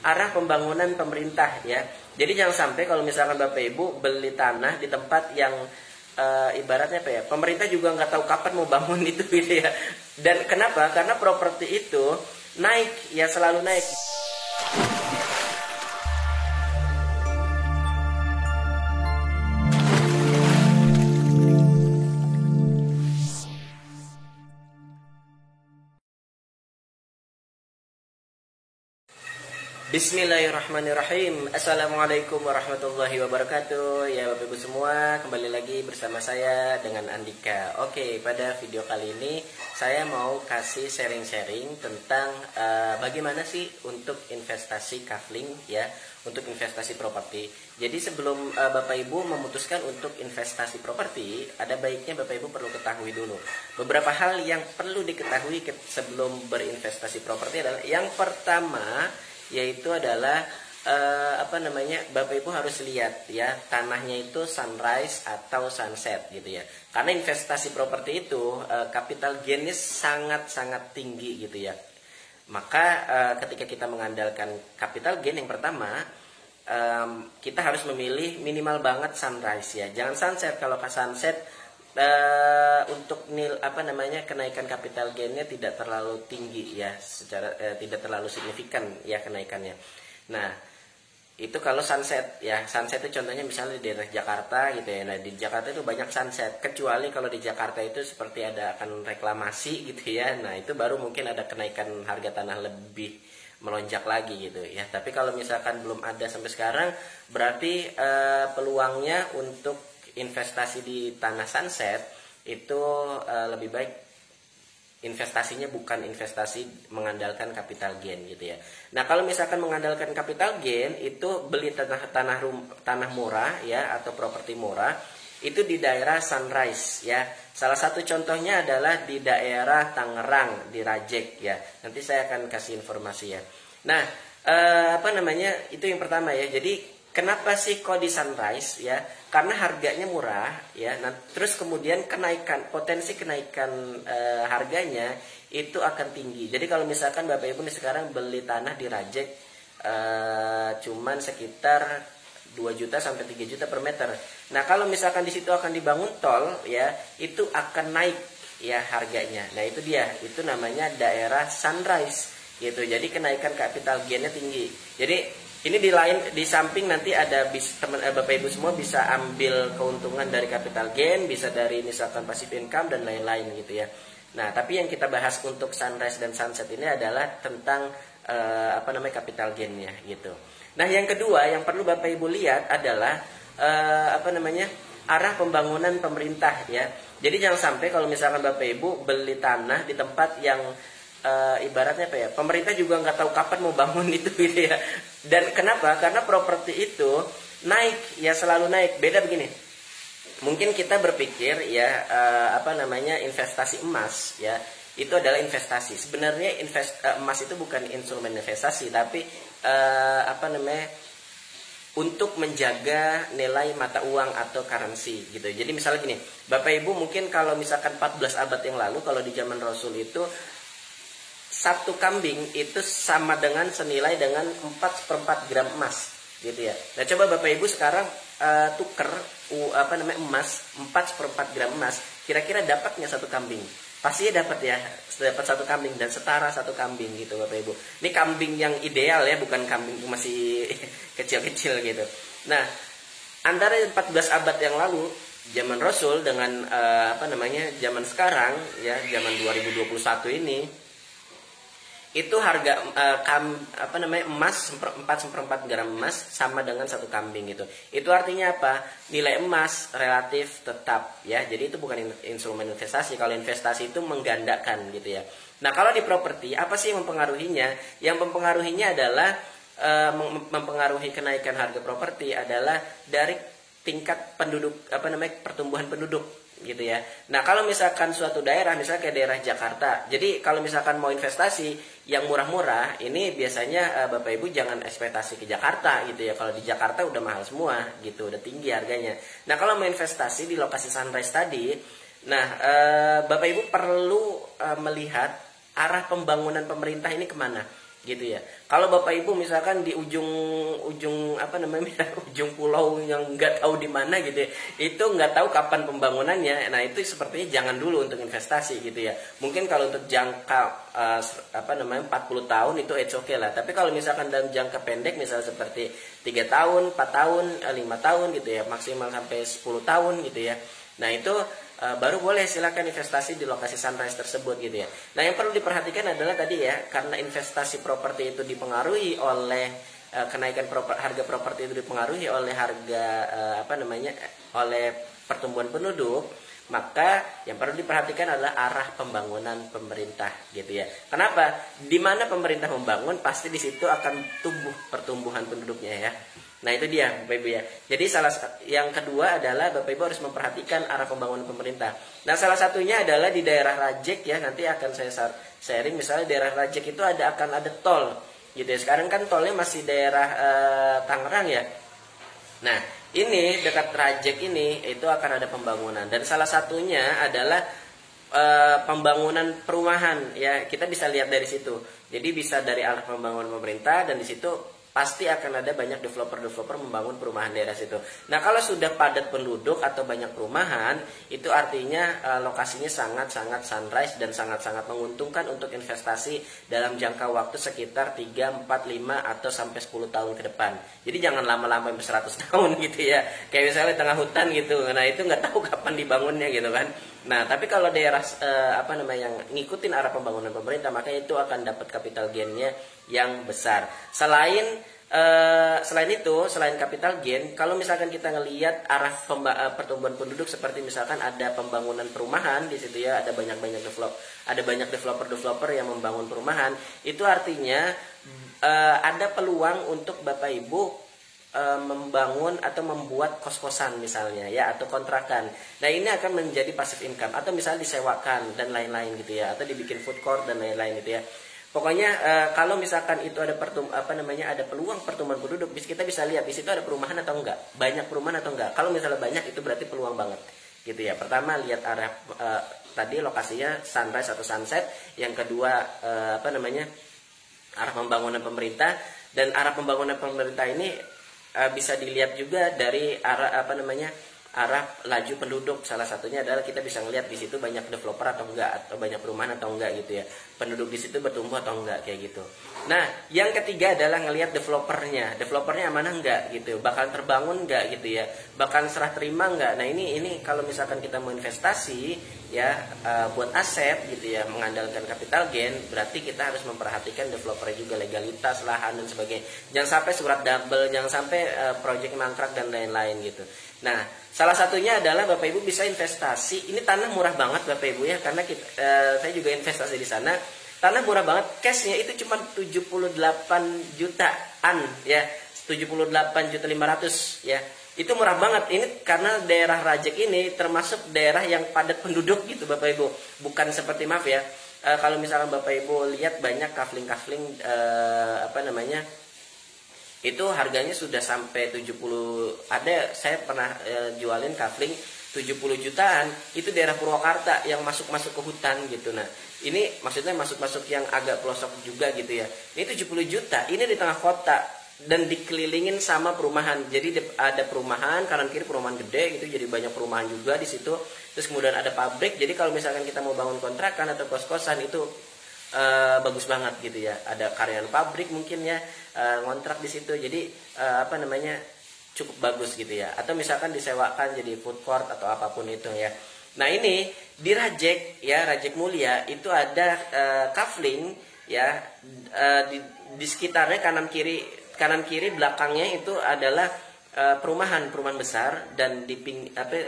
arah pembangunan pemerintah ya. Jadi jangan sampai kalau misalkan Bapak Ibu beli tanah di tempat yang ibaratnya apa ya, pemerintah juga nggak tahu kapan mau bangun itu gitu ya. Dan kenapa? Karena properti itu naik ya, selalu naik. Bismillahirrahmanirrahim. Assalamualaikum warahmatullahi wabarakatuh. Ya Bapak Ibu semua, kembali lagi bersama saya dengan Andika. Oke, pada video kali ini saya mau kasih sharing-sharing tentang bagaimana sih untuk investasi kafling ya, untuk investasi properti. Jadi sebelum Bapak Ibu memutuskan untuk investasi properti, ada baiknya Bapak Ibu perlu ketahui dulu beberapa hal yang perlu diketahui sebelum berinvestasi properti. Adalah yang pertama yaitu adalah Bapak Ibu harus lihat ya, tanahnya itu sunrise atau sunset gitu ya. Karena investasi properti itu capital gain-nya sangat-sangat tinggi gitu ya. Maka ketika kita mengandalkan capital gain, yang pertama kita harus memilih minimal banget sunrise ya. Jangan sunset. Kalau ke sunset untuk kenaikan capital gain-nya tidak terlalu tinggi ya, secara tidak terlalu signifikan ya kenaikannya. Nah, itu kalau sunset ya. Sunset itu contohnya misalnya di daerah Jakarta gitu ya. Nah, di Jakarta itu banyak sunset, kecuali kalau di Jakarta itu seperti ada akan reklamasi gitu ya. Nah, itu baru mungkin ada kenaikan harga tanah lebih melonjak lagi gitu ya. Tapi kalau misalkan belum ada sampai sekarang, berarti peluangnya untuk investasi di tanah sunset itu lebih baik investasinya bukan investasi mengandalkan capital gain gitu ya. Nah, kalau misalkan mengandalkan capital gain itu beli tanah murah ya, atau properti murah itu di daerah sunrise ya. Salah satu contohnya adalah di daerah Tangerang, di Rajek ya. Nanti saya akan kasih informasi ya. Nah, itu yang pertama ya. Jadi kenapa sih kok di sunrise ya? Karena harganya murah ya. Nah, terus kemudian potensi kenaikan harganya itu akan tinggi. Jadi kalau misalkan Bapak Ibu sekarang beli tanah di Rajek cuman sekitar 2 juta sampai 3 juta per meter. Nah, kalau misalkan di situ akan dibangun tol ya, itu akan naik ya harganya. Nah, itu dia. Itu namanya daerah sunrise gitu. Jadi kenaikan capital gain-nya tinggi. Jadi ini di samping nanti ada Bapak Ibu semua bisa ambil keuntungan dari capital gain, bisa dari misalkan passive income dan lain-lain gitu ya. Nah, tapi yang kita bahas untuk sunrise dan sunset ini adalah tentang capital gain-nya gitu. Nah, yang kedua yang perlu Bapak Ibu lihat adalah arah pembangunan pemerintah ya. Jadi jangan sampai kalau misalkan Bapak Ibu beli tanah di tempat yang ibaratnya apa ya, pemerintah juga nggak tahu kapan mau bangun itu gitu ya. Dan kenapa? Karena properti itu naik ya, selalu naik. Beda begini, mungkin kita berpikir ya investasi emas ya, itu adalah investasi. Sebenarnya emas itu bukan instrumen investasi, tapi untuk menjaga nilai mata uang atau currency gitu. Jadi misalnya gini, Bapak Ibu mungkin kalau misalkan 14 abad yang lalu, kalau di zaman Rasul itu satu kambing itu sama dengan senilai dengan 4/4 gram emas gitu ya. Nah, coba Bapak Ibu sekarang tuker emas 4/4 gram emas, kira-kira dapatnya satu kambing? Pastinya dapat ya, dapat satu kambing dan setara satu kambing gitu Bapak Ibu. Ini kambing yang ideal ya, bukan kambing masih kecil-kecil gitu. Nah, antara 14 abad yang lalu zaman Rasul dengan zaman sekarang ya, zaman 2021 ini, itu harga emas 4/4 gram emas sama dengan satu kambing gitu. Itu artinya apa? Nilai emas relatif tetap ya. Jadi itu bukan instrumen investasi. Kalau investasi itu menggandakan gitu ya. Nah, kalau di properti apa sih yang mempengaruhinya? Yang mempengaruhinya adalah mempengaruhi kenaikan harga properti adalah dari tingkat pertumbuhan penduduk gitu ya. Nah, kalau misalkan suatu daerah, misalnya kayak daerah Jakarta, jadi kalau misalkan mau investasi yang murah-murah, ini biasanya Bapak Ibu jangan ekspektasi ke Jakarta gitu ya. Kalau di Jakarta udah mahal semua gitu, udah tinggi harganya. Nah, kalau mau investasi di lokasi sunrise tadi, nah Bapak Ibu perlu melihat arah pembangunan pemerintah ini kemana. gitu ya. Kalau Bapak Ibu misalkan di ujung apa namanya ujung pulau yang nggak tahu di mana gitu ya, itu nggak tahu kapan pembangunannya. Nah itu sepertinya jangan dulu untuk investasi gitu ya. Mungkin kalau untuk jangka apa namanya 40 tahun itu it's okay lah. Tapi kalau misalkan dalam jangka pendek misalnya seperti 3 tahun, 4 tahun, 5 tahun gitu ya, maksimal sampai 10 tahun gitu ya. Nah itu baru boleh silakan investasi di lokasi sunrise tersebut gitu ya. Nah yang perlu diperhatikan adalah tadi ya, karena investasi properti itu dipengaruhi oleh kenaikan harga properti itu dipengaruhi oleh harga apa namanya oleh pertumbuhan penduduk, maka yang perlu diperhatikan adalah arah pembangunan pemerintah gitu ya. Kenapa? Di mana pemerintah membangun pasti di situ akan tumbuh pertumbuhan penduduknya ya. Nah itu dia Bapak Ibu ya. Jadi yang kedua adalah Bapak Ibu harus memperhatikan arah pembangunan pemerintah. Nah salah satunya adalah di daerah Rajek ya, nanti akan saya sharing. Misalnya daerah Rajek itu akan ada tol gitu ya. Sekarang kan tolnya masih daerah Tangerang ya. Nah ini dekat Rajek ini itu akan ada pembangunan. Dan salah satunya adalah pembangunan perumahan ya. Kita bisa lihat dari situ. Jadi bisa dari arah pembangunan pemerintah, dan di situ pasti akan ada banyak developer membangun perumahan daerah situ. Nah kalau sudah padat penduduk atau banyak perumahan, itu artinya lokasinya sangat-sangat sunrise dan sangat-sangat menguntungkan untuk investasi dalam jangka waktu sekitar 3, 4, 5 atau sampai 10 tahun ke depan. Jadi jangan lama-lama sampai 100 tahun gitu ya. Kayak misalnya tengah hutan gitu. Nah itu nggak tahu kapan dibangunnya gitu kan. Nah tapi kalau daerah apa namanya yang ngikutin arah pembangunan pemerintah, maka itu akan dapat capital gain-nya yang besar. Selain itu, selain capital gain, kalau misalkan kita ngelihat arah pertumbuhan penduduk, seperti misalkan ada pembangunan perumahan di situ ya, ada banyak developer yang membangun perumahan, itu artinya ada peluang untuk Bapak Ibu membangun atau membuat kos-kosan misalnya ya, atau kontrakan. Nah ini akan menjadi passive income, atau misalnya disewakan dan lain-lain gitu ya, atau dibikin food court dan lain-lain gitu ya. Pokoknya kalau misalkan itu ada ada peluang pertumbuhan penduduk, kita bisa lihat di situ ada perumahan atau enggak, banyak perumahan atau enggak. Kalau misalnya banyak, itu berarti peluang banget, gitu ya. Pertama lihat arah tadi lokasinya sunrise atau sunset. Yang kedua arah pembangunan pemerintah, dan arah pembangunan pemerintah ini bisa dilihat juga dari arah arah laju penduduk. Salah satunya adalah kita bisa ngelihat di situ banyak developer atau enggak, atau banyak perumahan atau enggak gitu ya. Penduduk di situ bertumbuh atau enggak kayak gitu. Nah, yang ketiga adalah ngelihat developernya. Developernya mana enggak gitu. Bakal terbangun enggak gitu ya. Bakal serah terima enggak. Nah, ini kalau misalkan kita mau investasi ya buat aset gitu ya, mengandalkan capital gain, berarti kita harus memperhatikan developernya juga, legalitas, lahan dan sebagainya. Jangan sampai surat double, jangan sampai project mangkrak dan lain-lain gitu. Nah, salah satunya adalah Bapak Ibu bisa investasi. Ini tanah murah banget Bapak Ibu ya, karena saya juga investasi di sana. Tanah murah banget, cashnya itu cuma 78 jutaan ya, 78.500.000 ya. Itu murah banget. Ini karena daerah Rajek ini termasuk daerah yang padat penduduk gitu Bapak Ibu. Bukan seperti, maaf ya, kalau misalkan Bapak Ibu lihat banyak kafling-kafling itu harganya sudah sampai 70. Ada, saya pernah jualin kafling 70 jutaan. Itu daerah Purwakarta yang masuk-masuk ke hutan gitu. Nah ini maksudnya masuk-masuk yang agak pelosok juga gitu ya. Ini 70 juta, ini di tengah kota dan dikelilingin sama perumahan. Jadi ada perumahan kanan kiri, perumahan gede gitu, jadi banyak perumahan juga di situ. Terus kemudian ada pabrik. Jadi kalau misalkan kita mau bangun kontrakan atau kos-kosan itu bagus banget gitu ya. Ada karyawan pabrik mungkin ya, ngontrak di situ. Jadi cukup bagus gitu ya. Atau misalkan disewakan jadi food court atau apapun itu ya. Nah ini di Rajek ya, Rajek Mulia itu ada kafling ya, di sekitarnya kanan kiri belakangnya itu adalah perumahan besar, dan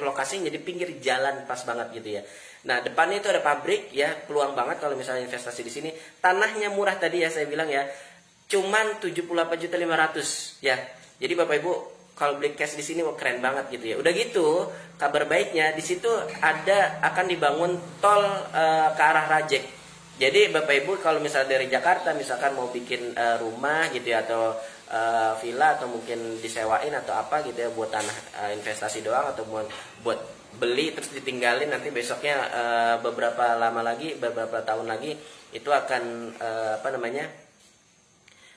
lokasinya di pinggir jalan pas banget gitu ya. Nah depannya itu ada pabrik ya, peluang banget kalau misalnya investasi di sini. Tanahnya murah tadi ya saya bilang ya, cuman 78.500.000 ya. Jadi Bapak Ibu kalau beli cash di sini keren banget gitu ya. Udah gitu kabar baiknya di situ akan dibangun tol ke arah Rajek. Jadi Bapak Ibu kalau misalnya dari Jakarta misalkan mau bikin rumah gitu ya, atau villa, atau mungkin disewain atau apa gitu ya, buat tanah investasi doang, atau buat beli terus ditinggalin, nanti besoknya beberapa tahun lagi itu akan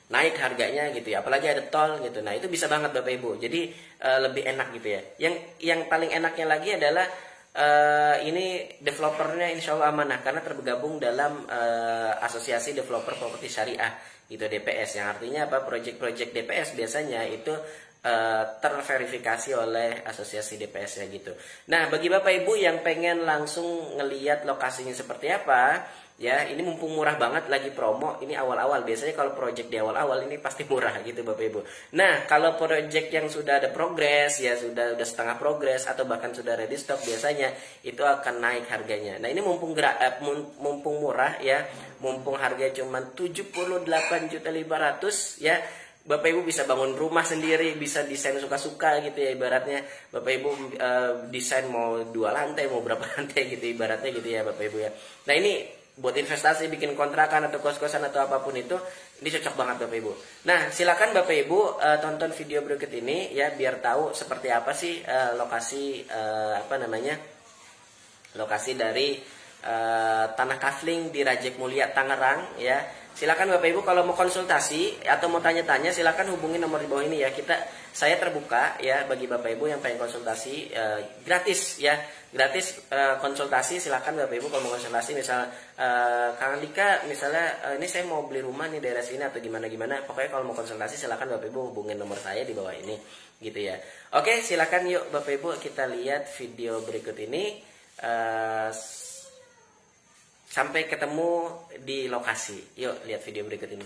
naik harganya gitu ya, apalagi ada tol gitu. Nah itu bisa banget Bapak Ibu, jadi lebih enak gitu ya. Yang paling enaknya lagi adalah ini developernya insya Allah amanah karena tergabung dalam asosiasi developer properti syariah gitu, DPS, yang artinya apa, project-project DPS biasanya itu terverifikasi oleh asosiasi DPS ya gitu. Nah bagi Bapak Ibu yang pengen langsung ngeliat lokasinya seperti apa ya, ini mumpung murah banget lagi promo, ini awal-awal, biasanya kalau project di awal-awal ini pasti murah gitu Bapak Ibu. Nah kalau project yang sudah ada progres ya, sudah setengah progres atau bahkan sudah ready stock, biasanya itu akan naik harganya. Nah ini mumpung murah ya, mumpung harganya cuma 78.500.000 ya, Bapak Ibu bisa bangun rumah sendiri, bisa desain suka-suka gitu ya ibaratnya. Bapak Ibu desain mau 2 lantai, mau berapa lantai gitu ibaratnya gitu ya Bapak Ibu ya. Nah ini buat investasi, bikin kontrakan atau kos-kosan atau apapun itu, ini cocok banget Bapak Ibu. Nah silakan Bapak Ibu tonton video berikut ini ya, biar tahu seperti apa sih lokasi lokasi dari Tanah Kafling di Rajek Mulia Tangerang ya. Silakan Bapak Ibu kalau mau konsultasi atau mau tanya-tanya, silakan hubungi nomor di bawah ini ya. Saya terbuka ya bagi Bapak Ibu yang pengen konsultasi, gratis ya, gratis konsultasi. Silakan Bapak Ibu kalau mau konsultasi, misal Kang Andika misalnya ini saya mau beli rumah nih daerah sini atau gimana, pokoknya kalau mau konsultasi silakan Bapak Ibu hubungin nomor saya di bawah ini gitu ya. Oke, silakan yuk Bapak Ibu kita lihat video berikut ini. Sampai ketemu di lokasi. Yuk lihat video berikut ini.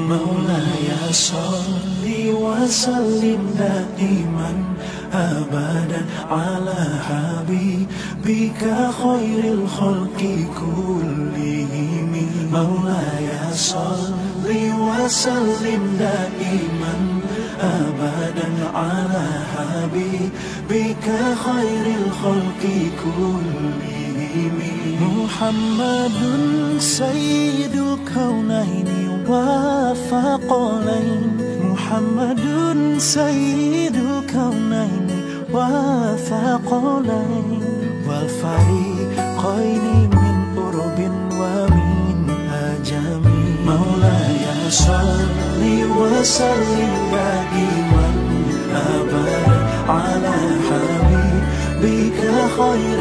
مولاي صل وسلم دائما أبدا على حبيبك خير الخلق كلهم مولاي صل وسلم دائما أبدا على حبيبك خير الخلق كلهم محمد سيد الكونين وثقلين محمد سيد الكونين وثقلين والفريقين من قرب ومن أجم مولاي صل وسلم دائما أبدا على حبيبك خير